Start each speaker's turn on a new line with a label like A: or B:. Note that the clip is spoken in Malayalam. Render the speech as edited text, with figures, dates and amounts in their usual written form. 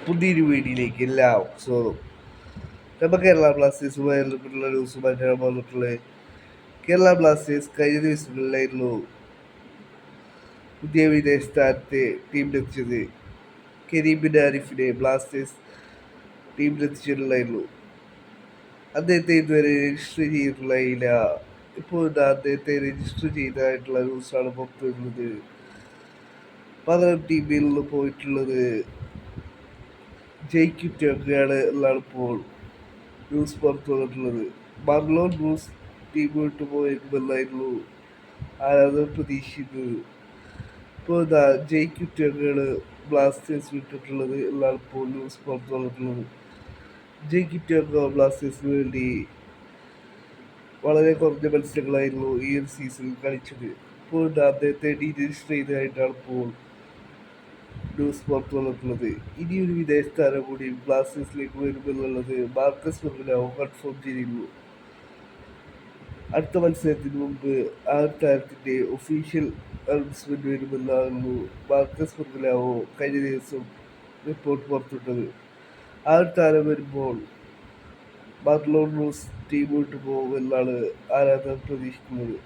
A: പുതിയൊരു വീഡിയോയിലേക്ക് എല്ലാവർക്കും സ്വാഗതം. നമ്മൾ കേരള ബ്ലാസ്റ്റേഴ്സുമായി ബന്ധപ്പെട്ടുള്ള ന്യൂസുമായിട്ടാണ് വന്നിട്ടുള്ളത്. കേരള ബ്ലാസ്റ്റേഴ്സ് കഴിഞ്ഞ ദിവസങ്ങളിലായിരുന്നു പുതിയ വിദേശ താരത്തെ ടീമിലെത്തിച്ചത്. കരീം ബിൻ ആരിഫിനെ ബ്ലാസ്റ്റേഴ്സ് ടീമിലെത്തിച്ചിട്ടുണ്ടായിരുന്നു. അദ്ദേഹത്തെ ഇതുവരെ രജിസ്റ്റർ ചെയ്തിട്ടുള്ളതില്ല. ഇപ്പോൾ അദ്ദേഹത്തെ രജിസ്റ്റർ ചെയ്തതായിട്ടുള്ള ന്യൂസാണ് പുറത്തു വരുന്നത്. പകരം ടീമിൽ നിന്ന് പോയിട്ടുള്ളത് ജയിക്കിറ്റൊക്കെയാണ് എന്നാണ് ഇപ്പോൾ ന്യൂസ് പുറത്തു വന്നിട്ടുള്ളത്. മർലോൺ ബ്രൂസ് ടീം വിട്ടു പോയിരുന്നെന്നായിരുന്നു ആരാധകർ പ്രതീക്ഷിക്കുന്നത്. ഇപ്പോൾ ജയിക്കിറ്റൊക്കെയാണ് ബ്ലാസ്റ്റേഴ്സ് വിട്ടിട്ടുള്ളത് എന്നാണ് ഇപ്പോൾ ന്യൂസ് പുറത്തു വന്നിട്ടുള്ളത്. ജയിക്കിറ്റൊക്കെ ബ്ലാസ്റ്റേഴ്സിന് വേണ്ടി വളരെ കുറഞ്ഞ മത്സരങ്ങളായിരുന്നു ഈ ഒരു സീസണിൽ കളിച്ചത്. ഇപ്പോൾ അദ്ദേഹത്തെ രജിസ്റ്റർ ചെയ്തതായിട്ടാണ് ഇപ്പോൾ ന്യൂസ് പുറത്തു വന്നിട്ടുള്ളത്. ഇനിയൊരു വിദേശ താരം കൂടി ബ്ലാസ്റ്റേഴ്സിലേക്ക് വരുമെന്നുള്ളത് മാർക്കസ് മെർവിനാവോ കൺഫേം ചെയ്തിരുന്നു. അടുത്ത മത്സരത്തിന് മുമ്പ് ആ താരത്തിന്റെ ഒഫീഷ്യൽ അനൗൺസ്മെന്റ് വരുമെന്നായിരുന്നു മാർക്കസ് മെർവിനാവോ കഴിഞ്ഞ ദിവസം റിപ്പോർട്ട് പുറത്തുവിട്ടത്. ആ താരം വരുമ്പോൾ മർലോൺ ബ്രൂസ് ടീം വിട്ടു പോകുമെന്നാണ് ആരാധകർ പ്രതീക്ഷിക്കുന്നത്.